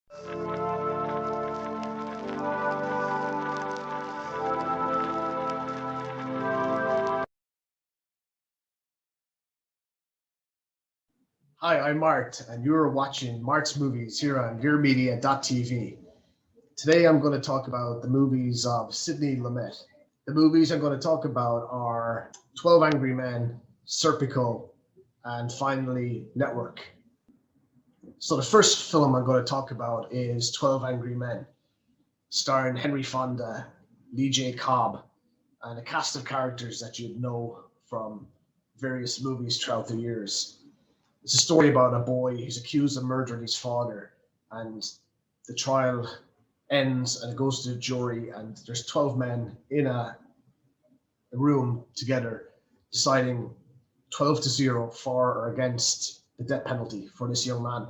Hi, I'm Mart, and you're watching Mart's Movies here on yourmedia.tv. Today I'm going to talk about the movies of Sidney Lumet. The movies I'm going to talk about are 12 Angry Men, Serpico, and finally Network. So the first film I'm going to talk about is 12 Angry Men, starring Henry Fonda, Lee J. Cobb, and a cast of characters that you'd know from various movies throughout the years. It's a story about a boy who's accused of murdering his father, and the trial ends and it goes to the jury, and there's 12 men in a room together deciding 12-0 for or against the death penalty for this young man.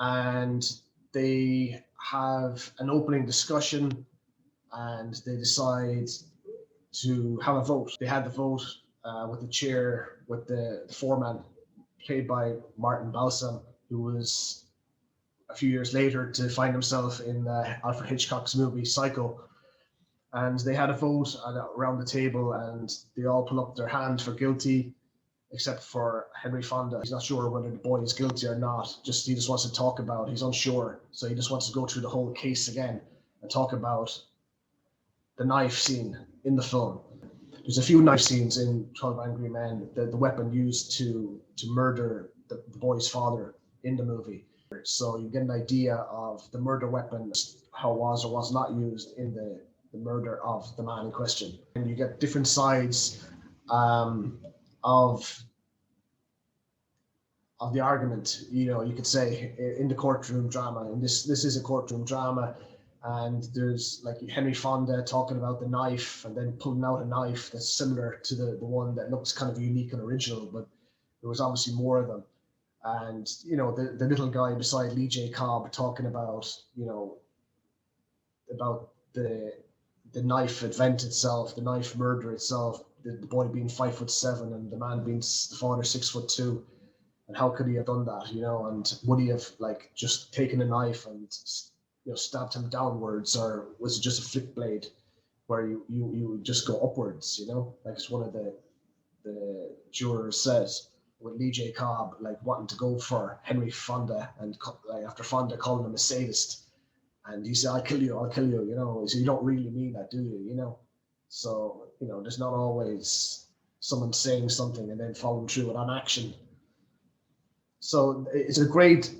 And they have an opening discussion and they decide to have a vote. They had the vote with the chair, with the foreman, played by Martin Balsam, who was a few years later to find himself in Alfred Hitchcock's movie Psycho. And they had a vote around the table, and they all put up their hand for guilty, except for Henry Fonda. He's not sure whether the boy is guilty or not. He just wants to talk about it. He's unsure, so he just wants to go through the whole case again and talk about the knife scene in the film. There's a few knife scenes in 12 Angry Men, the weapon used to murder the boy's father in the movie. So you get an idea of the murder weapon, how it was or was not used in the murder of the man in question. And you get different sides of the argument. You could say in the courtroom drama, and this is a courtroom drama, and there's like Henry Fonda talking about the knife and then pulling out a knife that's similar to the one that looks kind of unique and original, but there was obviously more of them. And the little guy beside Lee J. Cobb talking about about the knife event itself, the knife murder itself, the boy being 5'7" and the man being the father 6'2", and how could he have done that? And would he have like just taken a knife and stabbed him downwards, or was it just a flip blade where you just go upwards? Like it's one of the jurors says, with Lee J. Cobb like wanting to go for Henry Fonda, and like, after Fonda calling him a sadist, and he said, I'll kill you. So you don't really mean that, do you? So there's not always someone saying something and then following through with an action. So it's a great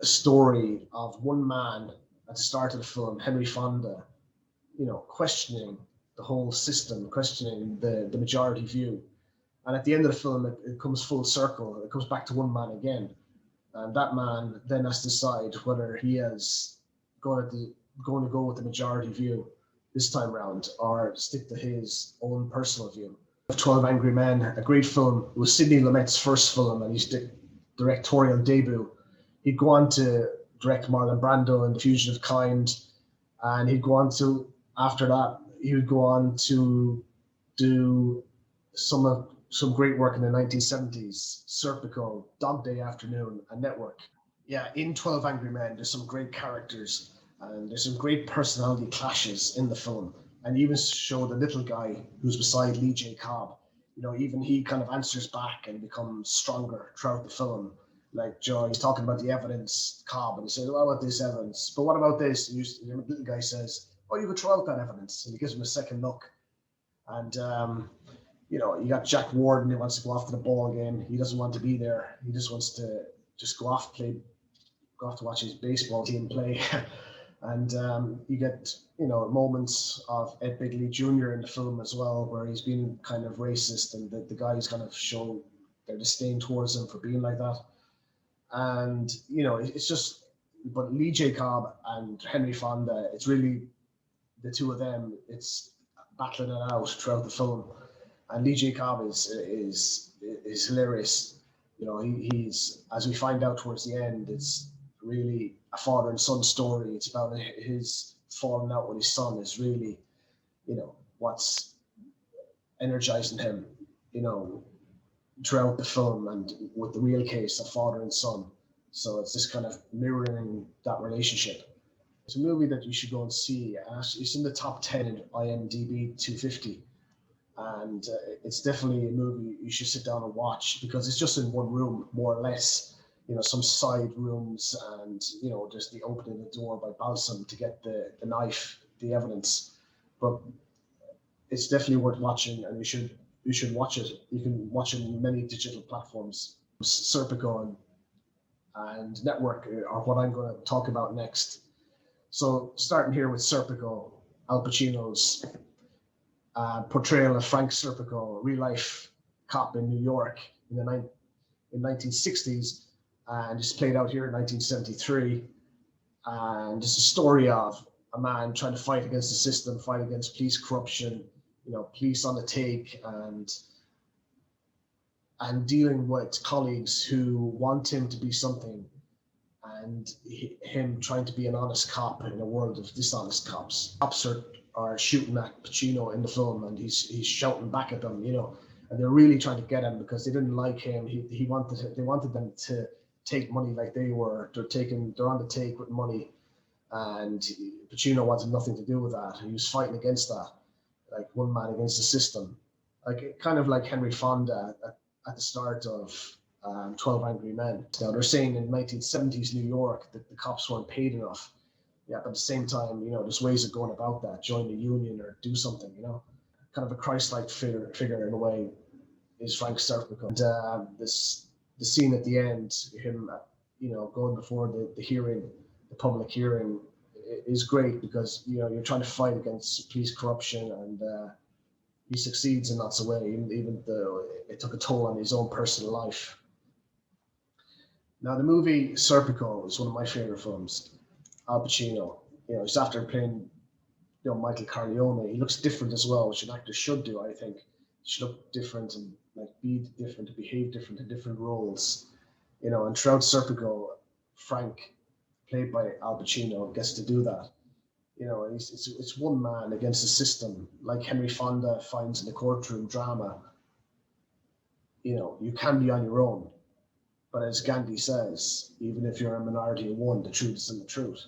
story of one man at the start of the film, Henry Fonda, questioning the whole system, questioning the majority view. And at the end of the film, it comes full circle. It comes back to one man again. And that man then has to decide whether he is going to go with the majority view this time round, or stick to his own personal view. 12 Angry Men, a great film. It was Sidney Lumet's first film and his directorial debut. He'd go on to direct Marlon Brando in The Fugitive Kind, and he'd go on to, after that, he would go on to do some great work in the 1970s, Serpico, Dog Day Afternoon, and Network. Yeah, in 12 Angry Men, there's some great characters, and there's some great personality clashes in the film. And even show the little guy who's beside Lee J. Cobb, even he kind of answers back and becomes stronger throughout the film. Like Joe, he's talking about the evidence, Cobb, and he says, what about this evidence? But what about this? And the little guy says, oh, you could throw out that evidence. And he gives him a second look. And, you got Jack Warden who wants to go off to the ball game. He doesn't want to be there. He just wants to go off to watch his baseball team play. And you get, moments of Ed Begley Jr. in the film as well, where he's been kind of racist, and the guys kind of show their disdain towards him for being like that. And, it's just, but Lee J. Cobb and Henry Fonda, it's really the two of them, it's battling it out throughout the film. And Lee J. Cobb is hilarious. He's, as we find out towards the end, it's really a father and son story. It's about his falling out with his son is really, what's energizing him, throughout the film, and with the real case of father and son. So it's just kind of mirroring that relationship. It's a movie that you should go and see. It's in the top 10 in IMDb 250. And it's definitely a movie you should sit down and watch because it's just in one room, more or less. Some side rooms, and just the opening the door by Balsam to get the knife, the evidence. But it's definitely worth watching, and you should watch it. You can watch it in many digital platforms. Serpico and Network are what I'm going to talk about next. So starting here with Serpico, Al Pacino's portrayal of Frank Serpico, a real life cop in New York in the 1960s, and it's played out here in 1973. And it's a story of a man trying to fight against the system, fight against police corruption, police on the take, and dealing with colleagues who want him to be something, and him trying to be an honest cop in a world of dishonest cops. Cops are shooting at Pacino in the film, and he's shouting back at them, and they're really trying to get him because they didn't like him. They wanted them to take money like they were. They're on the take with money, and Pacino wanted nothing to do with that. He was fighting against that, like one man against the system, like kind of like Henry Fonda at the start of 12 Angry Men. Now they're saying in 1970s New York that the cops weren't paid enough. Yeah, but at the same time, there's ways of going about that. Join the union or do something. Kind of a Christ-like figure in a way is Frank Serpico. And the scene at the end, him, going before the hearing, the public hearing, is great because you're trying to fight against police corruption, and he succeeds in lots of ways, even though it took a toll on his own personal life. Now, the movie Serpico is one of my favorite films. Al Pacino, he's after playing, Michael Corleone. He looks different as well, which an actor should do, I think. He should look different and be different, to behave different in different roles. And throughout Serpico, Frank, played by Al Pacino, gets to do that. It's one man against the system, like Henry Fonda finds in the courtroom drama. You can be on your own, but as Gandhi says, even if you're a minority of one, the truth is in the truth.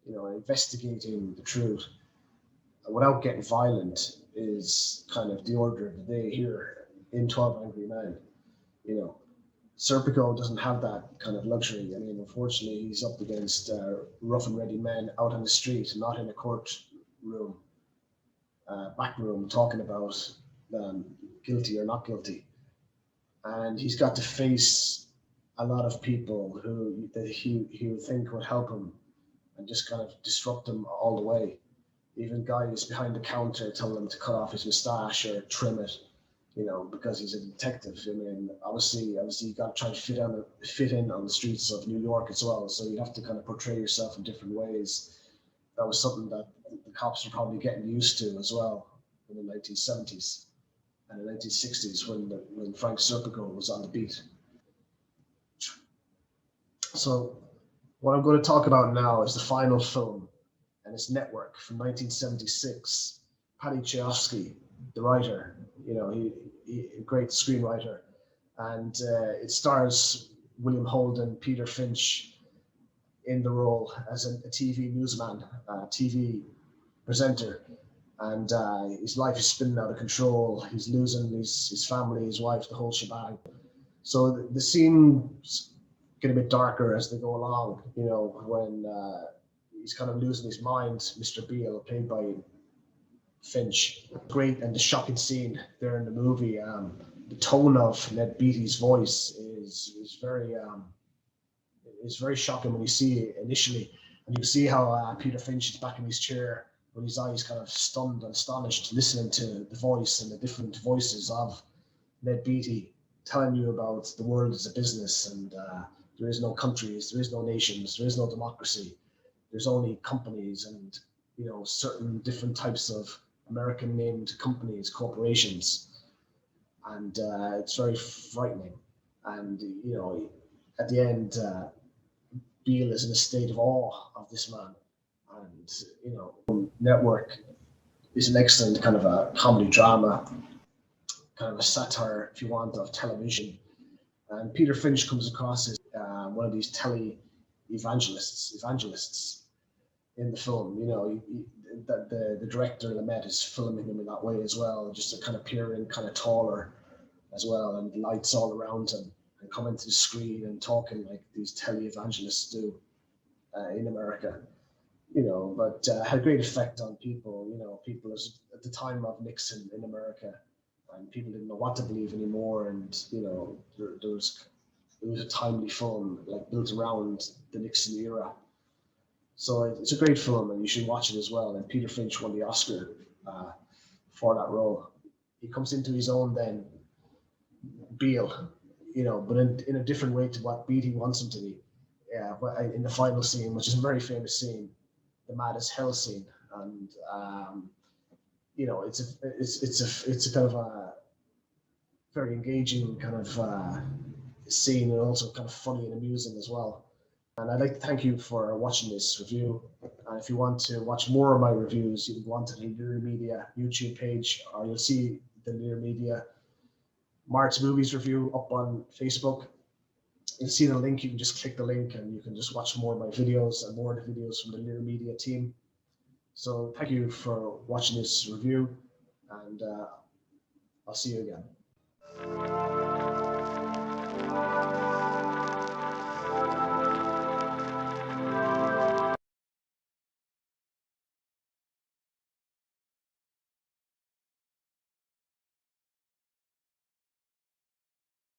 Investigating the truth without getting violent is kind of the order of the day here in 12 Angry Men. Serpico doesn't have that kind of luxury. Unfortunately, he's up against rough and ready men out on the street, not in a courtroom, back room, talking about guilty or not guilty. And he's got to face a lot of people who he would think would help him and just kind of disrupt him all the way. Even guys behind the counter telling him to cut off his moustache or trim it, because he's a detective. Obviously you got to try to fit in on the streets of New York as well. So you have to kind of portray yourself in different ways. That was something that the cops were probably getting used to as well in the 1970s and the 1960s when Frank Serpico was on the beat. So what I'm going to talk about now is the final film, and it's Network from 1976. Paddy Chayefsky, the writer, he a great screenwriter, and it stars William Holden, Peter Finch in the role as a TV newsman, TV presenter, and his life is spinning out of control. He's losing his family, his wife, the whole shebang. So the scenes get a bit darker as they go along, when he's kind of losing his mind. Mr. Beale, played by Finch. Great, and the shocking scene there in the movie, the tone of Ned Beatty's voice is very shocking when you see it initially, and you see how Peter Finch is back in his chair with his eyes kind of stunned and astonished, listening to the voice and the different voices of Ned Beatty telling you about the world as a business, and there is no countries, there is no nations, there is no democracy. There's only companies and certain different types of American named companies, corporations, and it's very frightening. And at the end, Beale is in a state of awe of this man, and Network is an excellent kind of a comedy drama, kind of a satire, if you want, of television. And Peter Finch comes across as one of these evangelists in the film. You know, the director Lumet is filming him in that way as well, just to kind of appearing kind of taller as well, and lights all around him, and coming to the screen and talking like these televangelists do in America. You know, but had a great effect on people. You know, people at the time of Nixon in America, and people didn't know what to believe anymore. And you know, it was a timely film, like built around the Nixon era. So it's a great film, and you should watch it as well. And Peter Finch won the Oscar for that role. He comes into his own then, Beale, you know, but in a different way to what Beatty wants him to be. Yeah, but in the final scene, which is a very famous scene, the Mad as Hell scene, and you know, it's a kind of a very engaging kind of scene, and also kind of funny and amusing as well. And I'd like to thank you for watching this review. And if you want to watch more of my reviews, you can go onto the Lyra Media YouTube page, or you'll see the Lyra Media Mart's Movies review up on Facebook. You'll see the link. You can just click the link, and you can just watch more of my videos and more of the videos from the Lyra Media team. So thank you for watching this review, and I'll see you again.